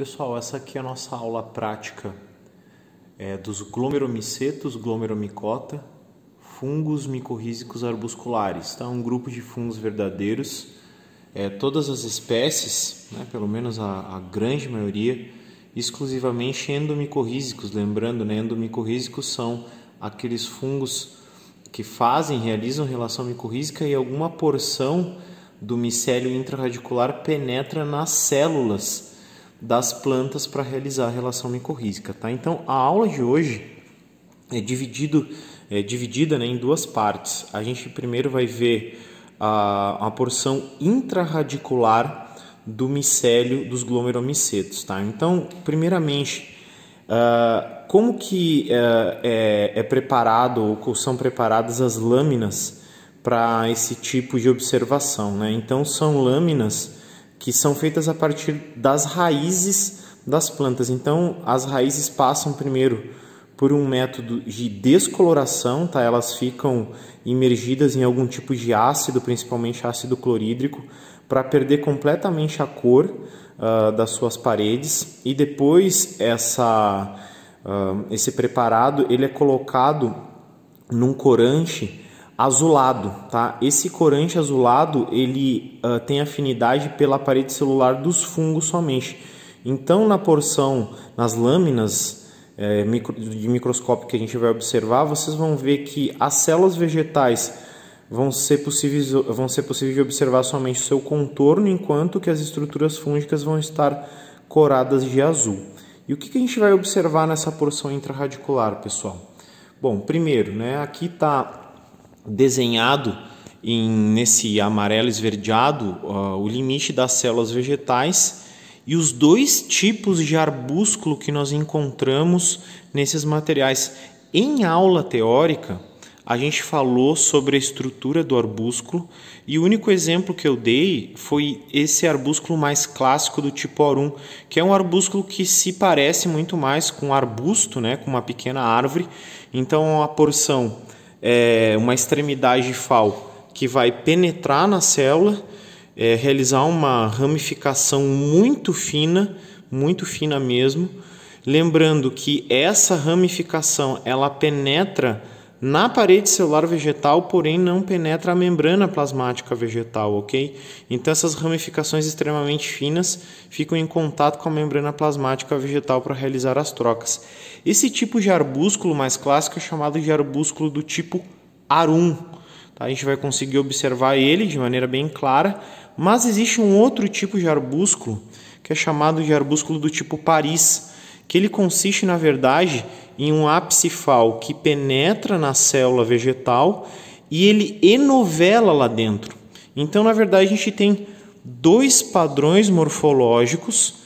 Pessoal, essa aqui é a nossa aula prática dos glomeromicetos, glomeromicota, fungos micorrízicos arbusculares. Tá? Um grupo de fungos verdadeiros, todas as espécies, né, pelo menos a grande maioria, exclusivamente endomicorrízicos. Lembrando, né, endomicorrízicos são aqueles fungos que realizam relação micorrízica e alguma porção do micélio intraradicular penetra nas células das plantas para realizar a relação micorrízica, tá? Então, a aula de hoje é dividida, né, em duas partes. A gente primeiro vai ver a porção intraradicular do micélio dos glomeromicetos, tá? Então, primeiramente, como que é preparado ou são preparadas as lâminas para esse tipo de observação, né? Então, são lâminas que são feitas a partir das raízes das plantas. Então, as raízes passam primeiro por um método de descoloração, tá? Elas ficam imergidas em algum tipo de ácido, principalmente ácido clorídrico, para perder completamente a cor das suas paredes. E depois esse preparado ele é colocado num corante azulado, tá? Esse corante azulado ele tem afinidade pela parede celular dos fungos somente. Então, nas lâminas de microscópio que a gente vai observar, vocês vão ver que as células vegetais vão ser possíveis de observar somente o seu contorno, enquanto que as estruturas fúngicas vão estar coradas de azul. E o que a gente vai observar nessa porção intraradicular, pessoal? Bom, primeiro, né, aqui está desenhado nesse amarelo esverdeado o limite das células vegetais e os dois tipos de arbúsculo que nós encontramos nesses materiais. Em aula teórica, a gente falou sobre a estrutura do arbúsculo e o único exemplo que eu dei foi esse arbúsculo mais clássico do tipo aurum, que é um arbúsculo que se parece muito mais com um arbusto, né, com uma pequena árvore. Então, a porção uma extremidade FAL que vai penetrar na célula, realizar uma ramificação muito fina mesmo. Lembrando que essa ramificação ela penetra na parede celular vegetal, porém não penetra a membrana plasmática vegetal, ok? Então essas ramificações extremamente finas ficam em contato com a membrana plasmática vegetal para realizar as trocas. Esse tipo de arbúsculo mais clássico é chamado de arbúsculo do tipo arum. Tá? A gente vai conseguir observar ele de maneira bem clara, mas existe um outro tipo de arbúsculo que é chamado de arbúsculo do tipo Paris, que ele consiste, na verdade, em um ápice FAL que penetra na célula vegetal e ele enovela lá dentro. Então, na verdade, a gente tem dois padrões morfológicos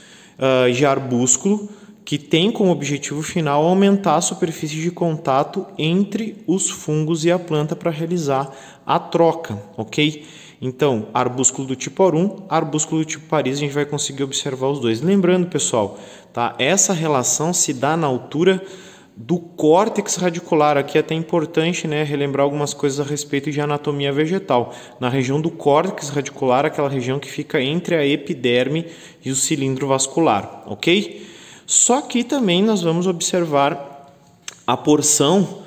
de arbúsculo que tem como objetivo final aumentar a superfície de contato entre os fungos e a planta para realizar a troca, ok? Então, arbúsculo do tipo aurum, arbúsculo do tipo Paris, a gente vai conseguir observar os dois. Lembrando, pessoal, tá? Essa relação se dá na altura do córtex radicular. Aqui é até importante, né, relembrar algumas coisas a respeito de anatomia vegetal. Na região do córtex radicular, aquela região que fica entre a epiderme e o cilindro vascular, ok? Só que também nós vamos observar a porção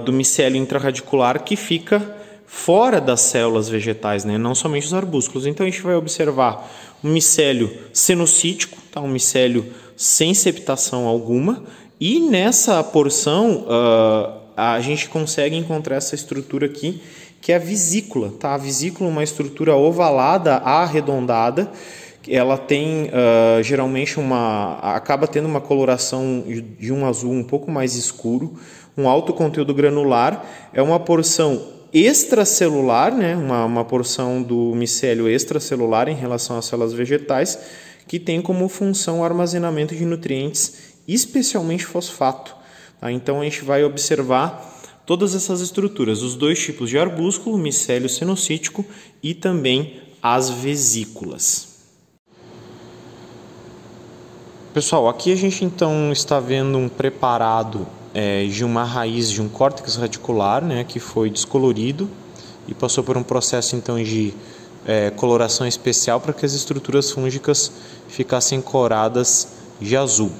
do micélio intraradicular que fica fora das células vegetais, né? Não somente os arbúsculos. Então a gente vai observar um micélio cenocítico, tá? Um micélio sem septação alguma, e nessa porção a gente consegue encontrar essa estrutura aqui, que é a vesícula, tá? A vesícula é uma estrutura ovalada, arredondada. Ela tem geralmente acaba tendo uma coloração de um azul um pouco mais escuro, um alto conteúdo granular. É uma porção extracelular, né? Uma porção do micélio extracelular em relação às células vegetais, que tem como função o armazenamento de nutrientes, especialmente fosfato. Tá? Então a gente vai observar todas essas estruturas, os dois tipos de arbúsculo, micélio cenocítico e também as vesículas. Pessoal, aqui a gente então está vendo um preparado de uma raiz de um córtex radicular, né, que foi descolorido e passou por um processo então de coloração especial para que as estruturas fúngicas ficassem coradas de azul.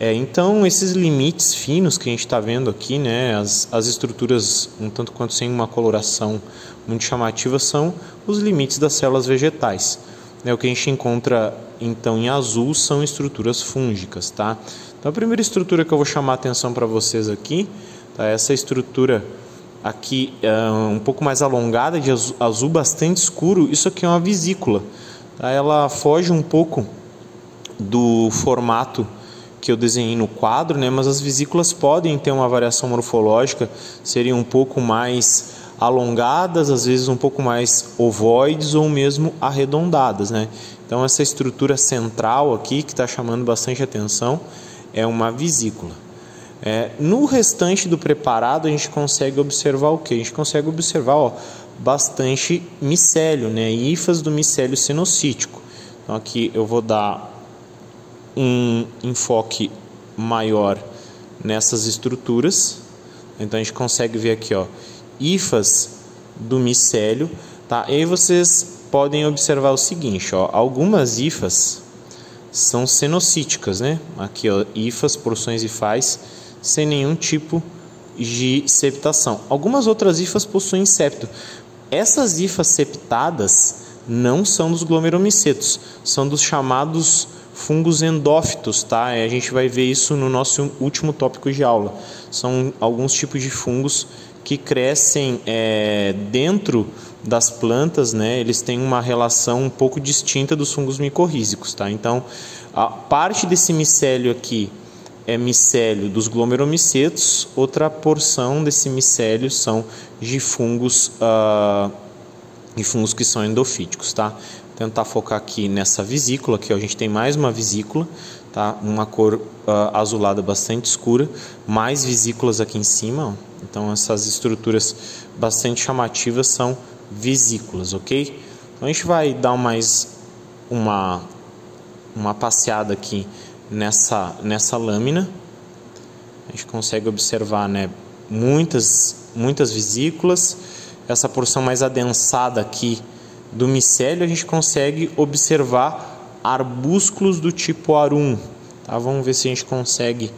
Então, esses limites finos que a gente está vendo aqui, né, as estruturas um tanto quanto sem uma coloração muito chamativa, são os limites das células vegetais. O que a gente encontra então em azul são estruturas fúngicas, tá? Então, a primeira estrutura que eu vou chamar a atenção para vocês aqui, tá? Essa estrutura aqui um pouco mais alongada, de azul bastante escuro. Isso aqui é uma vesícula, tá? Ela foge um pouco do formato que eu desenhei no quadro, né? Mas as vesículas podem ter uma variação morfológica, seriam um pouco mais alongadas, às vezes um pouco mais ovoides ou mesmo arredondadas, né? Então essa estrutura central aqui que está chamando bastante atenção é uma vesícula. No restante do preparado a gente consegue observar o que? A gente consegue observar bastante micélio, né? Hifas do micélio cenocítico. Então aqui eu vou dar um enfoque maior nessas estruturas. Então a gente consegue ver aqui, hifas do micélio, tá? E aí vocês podem observar o seguinte, algumas hifas são cenocíticas, né? Aqui, hifas, porções hifais sem nenhum tipo de septação. Algumas outras hifas possuem septo. Essas hifas septadas não são dos glomerulomicetos, são dos chamados fungos endófitos, tá? A gente vai ver isso no nosso último tópico de aula. São alguns tipos de fungos que crescem dentro das plantas, né? Eles têm uma relação um pouco distinta dos fungos micorrízicos, tá? Então, a parte desse micélio aqui é micélio dos glomerulomicetos, outra porção desse micélio são de fungos que são endofíticos, tá? Tentar focar aqui nessa vesícula, que a gente tem mais uma vesícula, tá? Uma cor azulada bastante escura, mais vesículas aqui em cima, Então essas estruturas bastante chamativas são vesículas, ok? Então a gente vai dar mais uma passeada aqui nessa lâmina. A gente consegue observar, né, muitas vesículas. Essa porção mais adensada aqui do micélio, a gente consegue observar arbúsculos do tipo arum, tá? Vamos ver se a gente consegue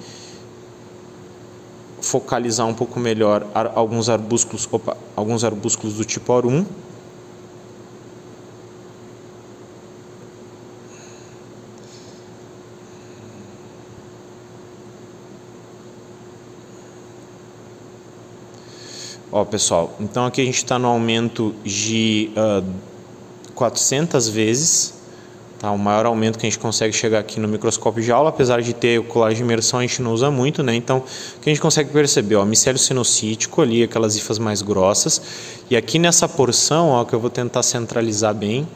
focalizar um pouco melhor alguns arbúsculos do tipo arum. Pessoal, então aqui a gente está no aumento de 400 vezes, tá? O maior aumento que a gente consegue chegar aqui no microscópio de aula, apesar de ter o colar de imersão, a gente não usa muito, né? Então, o que a gente consegue perceber, micélio cenocítico ali, aquelas hifas mais grossas, e aqui nessa porção, que eu vou tentar centralizar bem,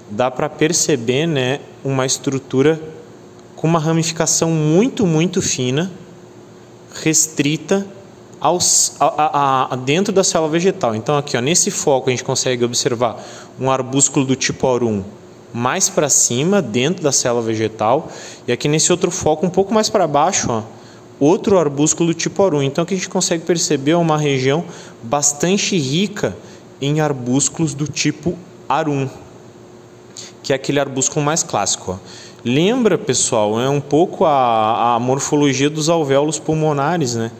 dá para perceber, né, uma estrutura com uma ramificação muito fina, restrita dentro da célula vegetal. Então aqui, nesse foco a gente consegue observar um arbúsculo do tipo aurum mais para cima, dentro da célula vegetal, e aqui nesse outro foco um pouco mais para baixo, outro arbúsculo do tipo aurum. Então aqui a gente consegue perceber uma região bastante rica em arbúsculos do tipo arum, que é aquele arbúsculo mais clássico. Lembra, pessoal, um pouco a morfologia dos alvéolos pulmonares, né?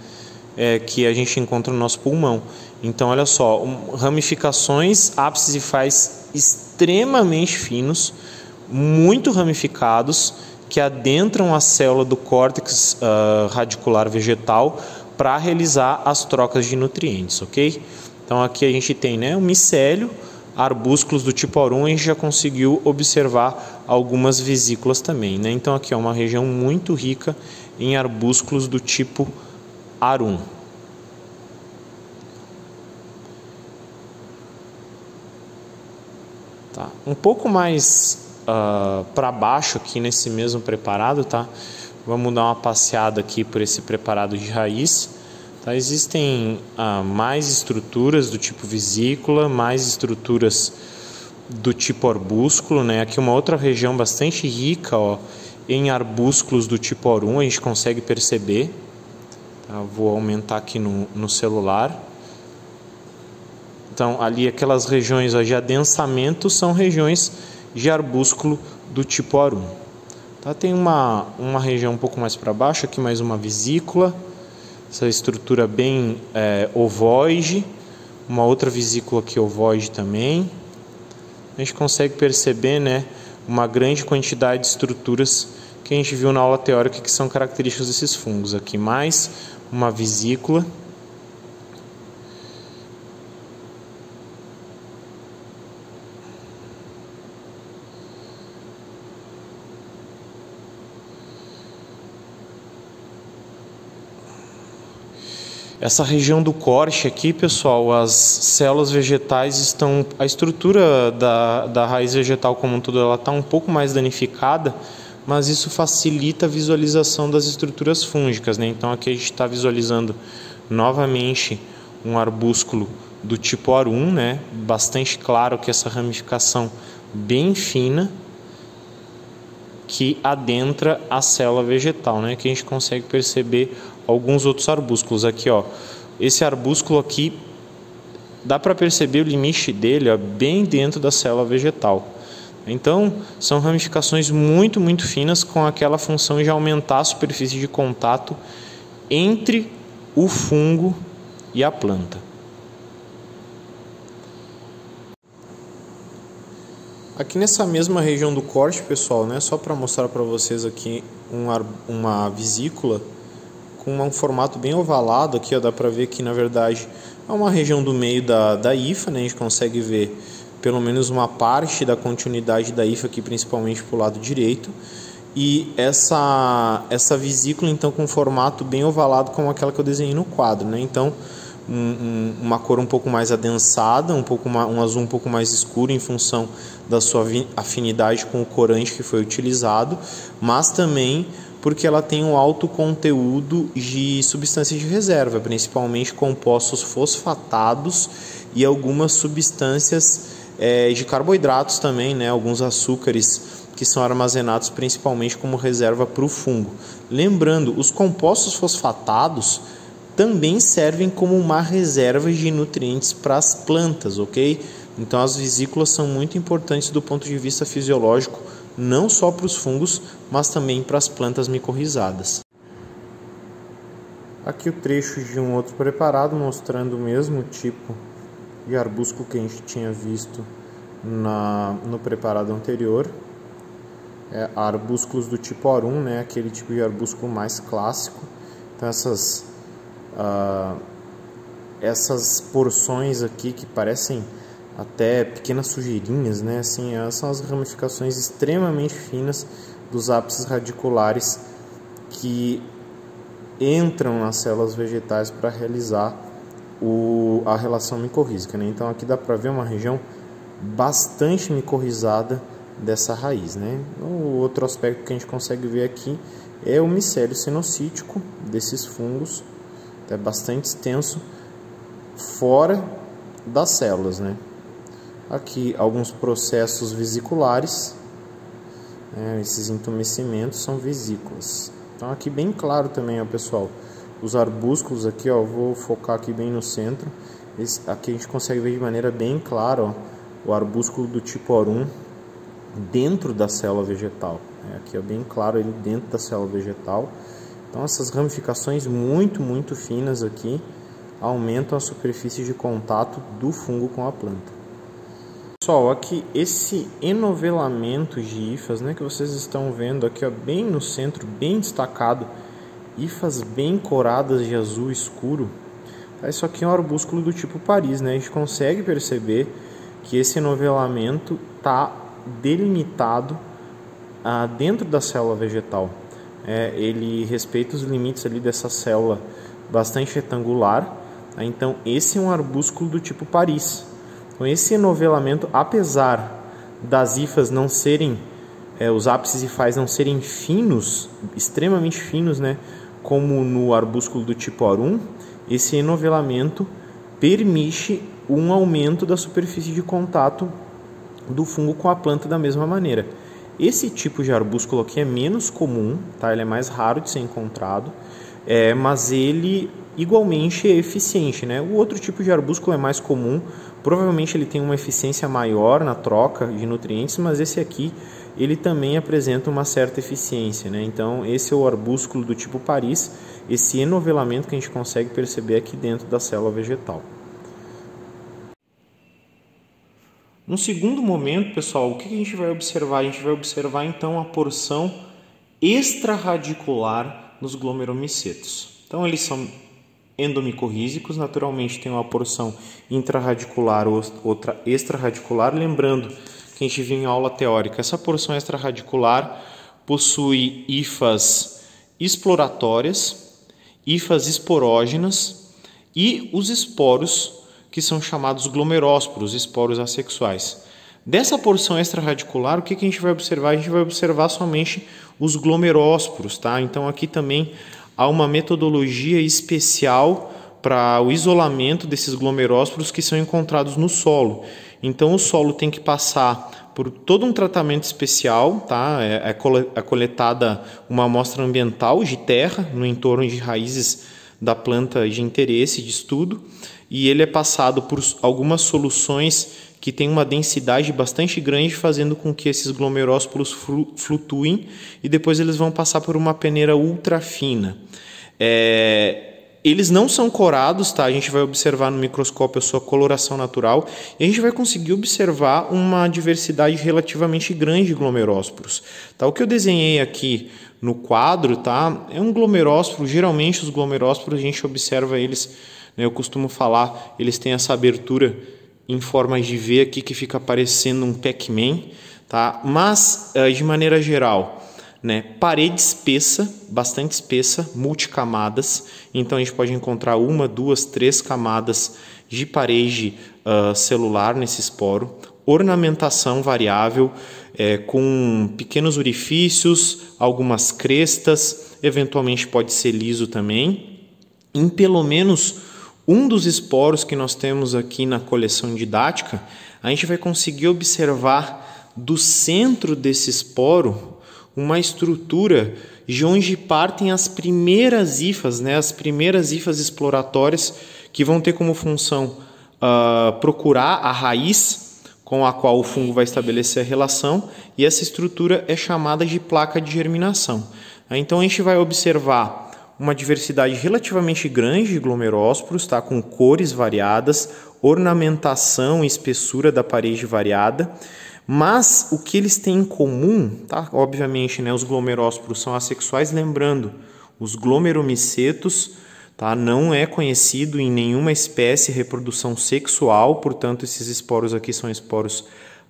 Que a gente encontra no nosso pulmão. Então, olha só, ramificações, ápices hifais extremamente finos, muito ramificados, que adentram a célula do córtex radicular vegetal para realizar as trocas de nutrientes, ok? Então, aqui a gente tem, né, o micélio, arbúsculos do tipo aurum, a gente já conseguiu observar algumas vesículas também, né? Então, aqui é uma região muito rica em arbúsculos do tipo arum. Tá. Um pouco mais para baixo aqui nesse mesmo preparado, tá? Vamos dar uma passeada aqui por esse preparado de raiz. Tá? Existem mais estruturas do tipo vesícula, mais estruturas do tipo arbúsculo, né? Aqui uma outra região bastante rica, em arbúsculos do tipo aurum, a gente consegue perceber. Vou aumentar aqui no celular. Então, ali aquelas regiões de adensamento são regiões de arbúsculo do tipo aurum. Tá? Tem uma região um pouco mais para baixo, aqui mais uma vesícula, essa estrutura bem ovoide, uma outra vesícula aqui ovoide também. A gente consegue perceber, né, uma grande quantidade de estruturas que a gente viu na aula teórica que são características desses fungos. Aqui mais uma vesícula. Essa região do corte aqui, pessoal, as células vegetais estão... A estrutura da raiz vegetal como um todo, ela está um pouco mais danificada, mas isso facilita a visualização das estruturas fúngicas, né? Então aqui a gente está visualizando novamente um arbúsculo do tipo arum, né? Bastante claro que essa ramificação bem fina que adentra a célula vegetal, né? Que a gente consegue perceber alguns outros arbúsculos aqui, ó. Esse arbúsculo aqui dá para perceber o limite dele, ó, bem dentro da célula vegetal. Então, são ramificações muito finas com aquela função de aumentar a superfície de contato entre o fungo e a planta. Aqui nessa mesma região do corte, pessoal, né, só para mostrar para vocês aqui uma vesícula com um formato bem ovalado aqui, ó, dá para ver que na verdade é uma região do meio da hifa, né? A gente consegue ver pelo menos uma parte da continuidade da hifa aqui, principalmente para o lado direito, e essa vesícula então com um formato bem ovalado como aquela que eu desenhei no quadro, né? Então uma cor um pouco mais adensada, um azul um pouco mais escuro em função da sua afinidade com o corante que foi utilizado, mas também porque ela tem um alto conteúdo de substâncias de reserva, principalmente compostos fosfatados e algumas substâncias de carboidratos também, né? Alguns açúcares que são armazenados principalmente como reserva para o fungo. Lembrando, os compostos fosfatados também servem como uma reserva de nutrientes para as plantas, ok? Então as vesículas são muito importantes do ponto de vista fisiológico, não só para os fungos, mas também para as plantas micorrizadas. Aqui o trecho de um outro preparado mostrando o mesmo tipo de arbúsculo que a gente tinha visto no preparado anterior. Arbúsculos do tipo arum, né? Aquele tipo de arbúsculo mais clássico. Então essas porções aqui que parecem até pequenas sujeirinhas, né? Assim, elas são as ramificações extremamente finas dos ápices radiculares que entram nas células vegetais para realizar a relação micorrízica, né? Então aqui dá para ver uma região bastante micorrizada dessa raiz, né? O outro aspecto que a gente consegue ver aqui é o micélio cenocítico desses fungos, é bastante extenso fora das células, né? Aqui alguns processos vesiculares, né? Esses entumecimentos são vesículas. Então aqui bem claro também, ó, pessoal, os arbúsculos aqui, ó, vou focar aqui bem no centro. Aqui a gente consegue ver de maneira bem clara, ó, o arbúsculo do tipo arum dentro da célula vegetal. Aqui é bem claro ele dentro da célula vegetal. Então essas ramificações muito finas aqui aumentam a superfície de contato do fungo com a planta. Pessoal, aqui esse enovelamento de hifas, né, que vocês estão vendo aqui, ó, bem no centro, bem destacado, hifas bem coradas de azul escuro. Isso aqui é um arbúsculo do tipo Paris, né? A gente consegue perceber que esse enovelamento está delimitado dentro da célula vegetal. Ele respeita os limites ali dessa célula bastante retangular. Então esse é um arbúsculo do tipo Paris. Então esse enovelamento, apesar das hifas não serem, os ápices hifais não serem finos, extremamente finos, né, como no arbúsculo do tipo arum, esse enovelamento permite um aumento da superfície de contato do fungo com a planta da mesma maneira. Esse tipo de arbúsculo aqui é menos comum, tá? Ele é mais raro de ser encontrado, mas ele igualmente é eficiente, né? O outro tipo de arbúsculo é mais comum, provavelmente ele tem uma eficiência maior na troca de nutrientes, mas esse aqui ele também apresenta uma certa eficiência, né? Então, esse é o arbúsculo do tipo Paris, esse enovelamento que a gente consegue perceber aqui dentro da célula vegetal. No segundo momento, pessoal, o que a gente vai observar? A gente vai observar, então, a porção extrarradicular nos glomerulomicetos. Então, eles são endomicorrízicos, naturalmente tem uma porção intrarradicular ou outra extrarradicular. Lembrando que a gente viu em aula teórica, essa porção extrarradicular possui hifas exploratórias, hifas esporógenas e os esporos, que são chamados glomerósporos, esporos assexuais. Dessa porção extrarradicular, o que a gente vai observar? A gente vai observar somente os glomerósporos, tá? Então aqui também há uma metodologia especial para o isolamento desses glomerósporos que são encontrados no solo. Então o solo tem que passar por todo um tratamento especial, tá? É coletada uma amostra ambiental de terra no entorno de raízes da planta de interesse de estudo, e ele é passado por algumas soluções que têm uma densidade bastante grande, fazendo com que esses glomerósporos flutuem, e depois eles vão passar por uma peneira ultra fina. Eles não são corados, tá? A gente vai observar no microscópio a sua coloração natural, e a gente vai conseguir observar uma diversidade relativamente grande de glomerósporos. Tá? O que eu desenhei aqui no quadro, tá? É um glomerósporo. Geralmente os glomerósporos a gente observa eles, né? Eu costumo falar, eles têm essa abertura em forma de V aqui que fica parecendo um Pac-Man, tá? Mas de maneira geral, né? Parede espessa, bastante espessa, multicamadas. Então a gente pode encontrar 1, 2, 3 camadas de parede celular nesse esporo. Ornamentação variável, com pequenos orifícios, algumas crestas, eventualmente pode ser liso também. Em pelo menos um dos esporos que nós temos aqui na coleção didática, a gente vai conseguir observar do centro desse esporo uma estrutura de onde partem as primeiras hifas, né, as primeiras hifas exploratórias, que vão ter como função procurar a raiz com a qual o fungo vai estabelecer a relação, e essa estrutura é chamada de placa de germinação. Então a gente vai observar uma diversidade relativamente grande de glomerósporos, tá, com cores variadas, ornamentação e espessura da parede variada, mas o que eles têm em comum, tá? Obviamente, né, os glomerósporos são assexuais, lembrando, os glomerulomicetos, tá, não é conhecido em nenhuma espécie reprodução sexual, portanto esses esporos aqui são esporos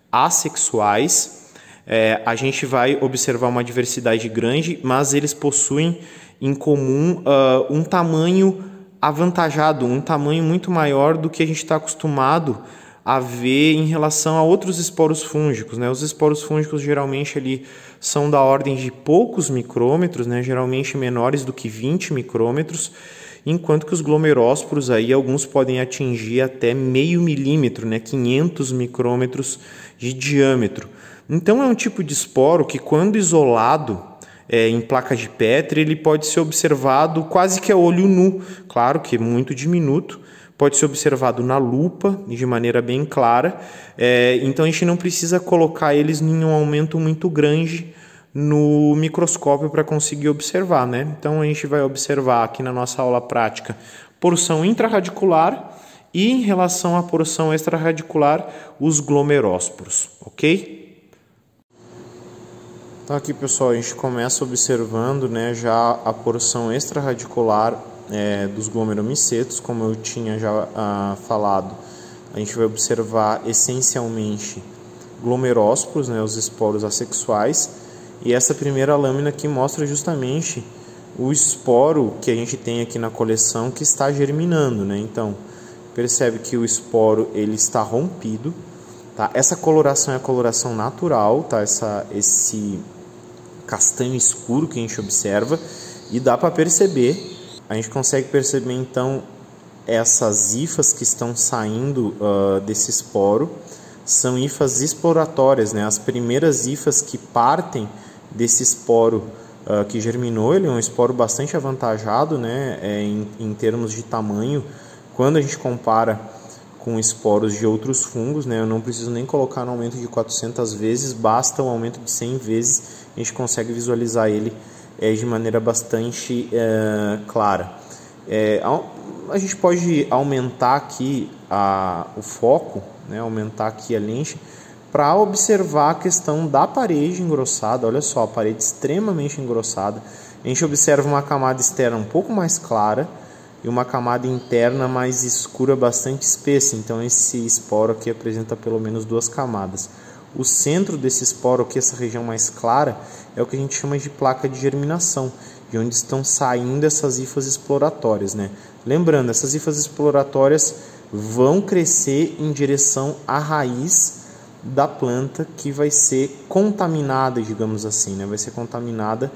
assexuais. A gente vai observar uma diversidade grande, mas eles possuem em comum um tamanho avantajado, um tamanho muito maior do que a gente está acostumado a ver em relação a outros esporos fúngicos, né? Os esporos fúngicos geralmente ali são da ordem de poucos micrômetros, né? Geralmente menores do que 20 micrômetros, enquanto que os glomerósporos aí alguns podem atingir até meio milímetro, né? 500 micrômetros de diâmetro. Então é um tipo de esporo que, quando isolado em placa de Petri, ele pode ser observado quase que a olho nu, claro que é muito diminuto, pode ser observado na lupa de maneira bem clara, então a gente não precisa colocar eles em um aumento muito grande no microscópio para conseguir observar, né? Então a gente vai observar aqui na nossa aula prática porção intrarradicular e, em relação à porção extrarradicular, os glomerósporos, ok? Então aqui, pessoal, a gente começa observando, né, já a porção extrarradicular dos glomerulomicetos. Como eu tinha já falado, a gente vai observar essencialmente glomerósporos, né, os esporos assexuais, e essa primeira lâmina aqui mostra justamente o esporo que a gente tem aqui na coleção que está germinando, né? Então percebe que o esporo ele está rompido, tá? Essa coloração é a coloração natural, tá? Esse castanho escuro que a gente observa, e dá para perceber. A gente consegue perceber, então, essas hifas que estão saindo desse esporo são hifas exploratórias, né? As primeiras hifas que partem desse esporo que germinou. Ele é um esporo bastante avantajado, né? Em termos de tamanho, quando a gente compara com esporos de outros fungos, né? Eu não preciso nem colocar no aumento de 400 vezes, basta o aumento de 100 vezes, a gente consegue visualizar ele de maneira bastante clara. A gente pode aumentar aqui o foco, né? Aumentar aqui a lente, para observar a questão da parede engrossada. Olha só, a parede extremamente engrossada. A gente observa uma camada externa um pouco mais clara e uma camada interna mais escura, bastante espessa. Então esse esporo aqui apresenta pelo menos 2 camadas. O centro desse esporo aqui, essa região mais clara, é o que a gente chama de placa de germinação, de onde estão saindo essas hifas exploratórias, né? Lembrando, essas hifas exploratórias vão crescer em direção à raiz da planta, que vai ser contaminada, digamos assim, né? Vai ser contaminada,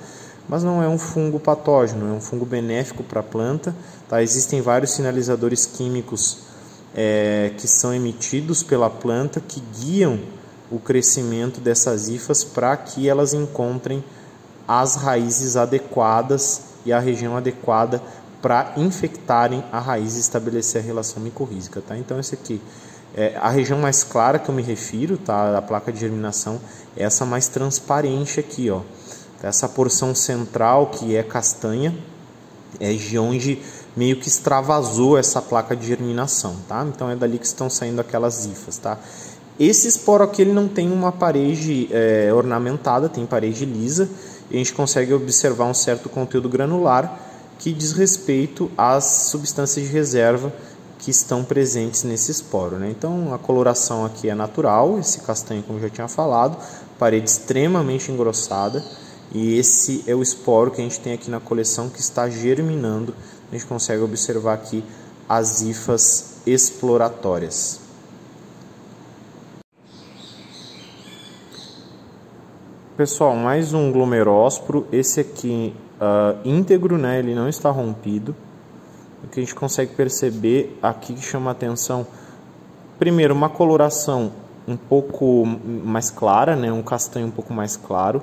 mas não é um fungo patógeno, é um fungo benéfico para a planta, tá? Existem vários sinalizadores químicos que são emitidos pela planta, que guiam o crescimento dessas hifas para que elas encontrem as raízes adequadas e a região adequada para infectarem a raiz e estabelecer a relação micorrízica, tá? Então esse aqui a região mais clara que eu me refiro, tá? A placa de germinação é essa mais transparente aqui, ó. Essa porção central, que é castanha, é de onde meio que extravasou essa placa de germinação, tá? Então é dali que estão saindo aquelas hifas, tá? Esse esporo aqui, ele não tem uma parede ornamentada, tem parede lisa, e a gente consegue observar um certo conteúdo granular que diz respeito às substâncias de reserva que estão presentes nesse esporo, né? Então a coloração aqui é natural, esse castanho, como eu já tinha falado, parede extremamente engrossada, e esse é o esporo que a gente tem aqui na coleção, que está germinando. A gente consegue observar aqui as hifas exploratórias. Pessoal, mais um glomerósporo, esse aqui íntegro, né? Ele não está rompido. O que a gente consegue perceber aqui que chama a atenção, primeiro, uma coloração um pouco mais clara, né? Um castanho um pouco mais claro,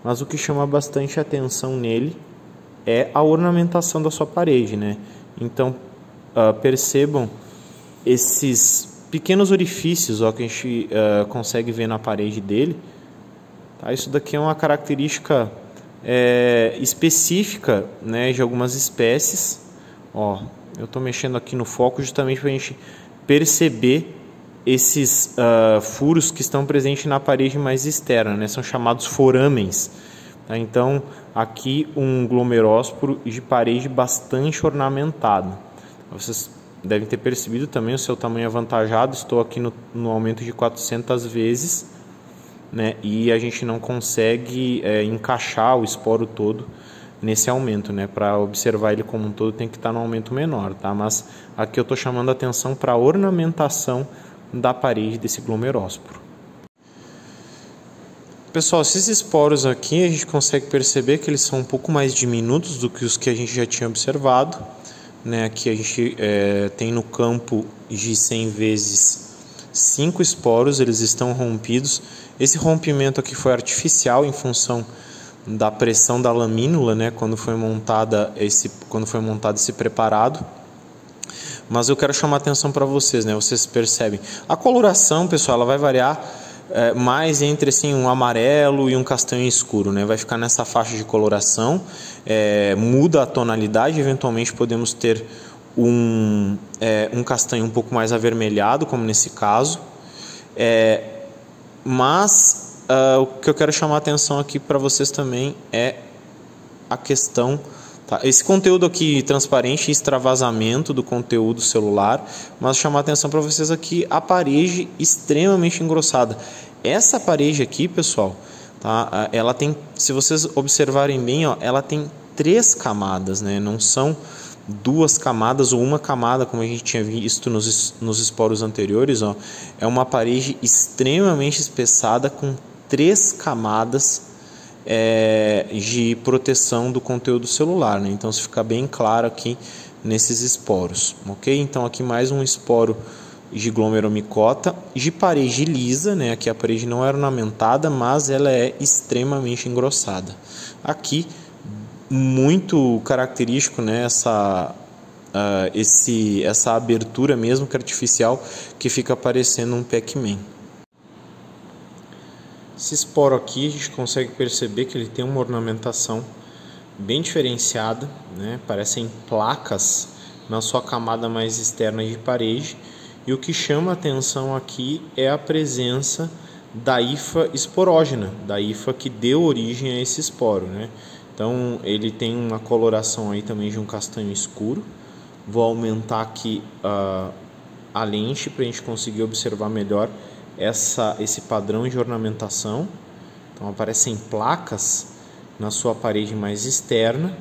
mas o que chama bastante atenção nele é a ornamentação da sua parede, né? Então percebam esses pequenos orifícios, ó, que a gente consegue ver na parede dele. Tá? Isso daqui é uma característica específica, né, de algumas espécies. Ó, eu estou mexendo aqui no foco justamente para a gente perceber esses furos que estão presentes na parede mais externa, né? São chamados foramens. Tá? Então, aqui um glomerósporo de parede bastante ornamentada. Vocês devem ter percebido também o seu tamanho avantajado. Estou aqui no aumento de 400 vezes, né? E a gente não consegue encaixar o esporo todo nesse aumento, né? Para observar ele como um todo tem que estar no aumento menor, tá? Mas aqui eu estou chamando a atenção para a ornamentação da parede desse glomerósporo. Pessoal, esses esporos aqui a gente consegue perceber que eles são um pouco mais diminutos do que os que a gente já tinha observado, né? Aqui a gente tem no campo de 100 vezes 5 esporos, eles estão rompidos. Esse rompimento aqui foi artificial em função da pressão da lamínula, né, quando foi montado esse preparado. Mas eu quero chamar a atenção para vocês, né? Vocês percebem a coloração, pessoal, ela vai variar mais entre assim um amarelo e um castanho escuro, né? Vai ficar nessa faixa de coloração, muda a tonalidade, eventualmente podemos ter um castanho um pouco mais avermelhado, como nesse caso, mas o que eu quero chamar a atenção aqui para vocês também é a questão, tá? Esse conteúdo aqui transparente, extravasamento do conteúdo celular, mas chamar a atenção para vocês aqui a parede extremamente engrossada. Essa parede aqui, pessoal, tá? Ela tem, se vocês observarem bem, ó, ela tem 3 camadas, né? Não são 2 camadas ou uma camada, como a gente tinha visto nos esporos anteriores, ó. É uma parede extremamente espessada com 3 camadas de proteção do conteúdo celular, né? Então, isso fica bem claro aqui nesses esporos, ok? Então, aqui mais um esporo de glomeromicota de parede lisa, né? Aqui a parede não é ornamentada, mas ela é extremamente engrossada. Aqui, muito característico, né? essa abertura mesmo que artificial, que fica parecendo um Pac-Man. Esse esporo aqui a gente consegue perceber que ele tem uma ornamentação bem diferenciada, né? Parecem placas na sua camada mais externa de parede, e o que chama a atenção aqui é a presença da hifa esporógena, da hifa que deu origem a esse esporo, né? Então ele tem uma coloração aí também de um castanho escuro. Vou aumentar aqui a lente para a gente conseguir observar melhor esse padrão de ornamentação. Então aparecem placas na sua parede mais externa.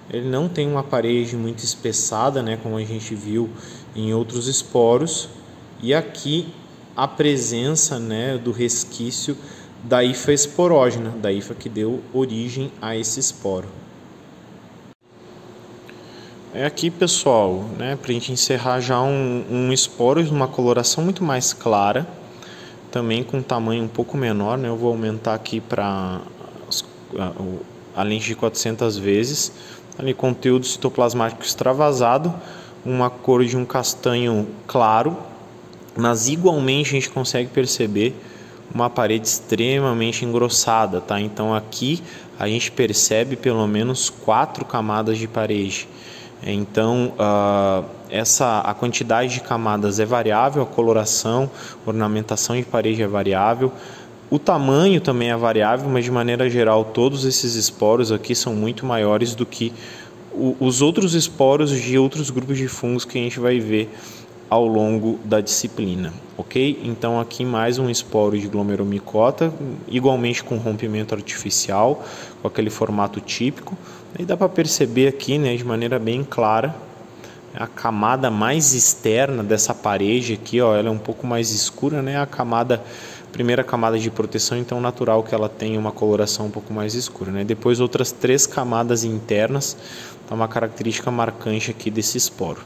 Ele não tem uma parede muito espessada, né, como a gente viu em outros esporos. E aqui a presença, né, do resquício da hifa esporógena, da hifa que deu origem a esse esporo. Aqui, pessoal, né, para a gente encerrar já um esporo de uma coloração muito mais clara, também com um tamanho um pouco menor, né? Eu vou aumentar aqui para a lente de 400 vezes. Ali, conteúdo citoplasmático extravasado, uma cor de um castanho claro, mas igualmente a gente consegue perceber uma parede extremamente engrossada, tá? Então aqui a gente percebe pelo menos 4 camadas de parede. Então a quantidade de camadas é variável, a coloração, ornamentação de parede é variável, o tamanho também é variável, mas de maneira geral todos esses esporos aqui são muito maiores do que os outros esporos de outros grupos de fungos que a gente vai ver ao longo da disciplina, ok? Então aqui mais um esporo de glomeromicota, igualmente com rompimento artificial, com aquele formato típico. E dá para perceber aqui, né, de maneira bem clara, a camada mais externa dessa parede aqui, ó, ela é um pouco mais escura, né? Primeira camada de proteção, então natural que ela tenha uma coloração um pouco mais escura, né? Depois outras 3 camadas internas, tá uma característica marcante aqui desse esporo.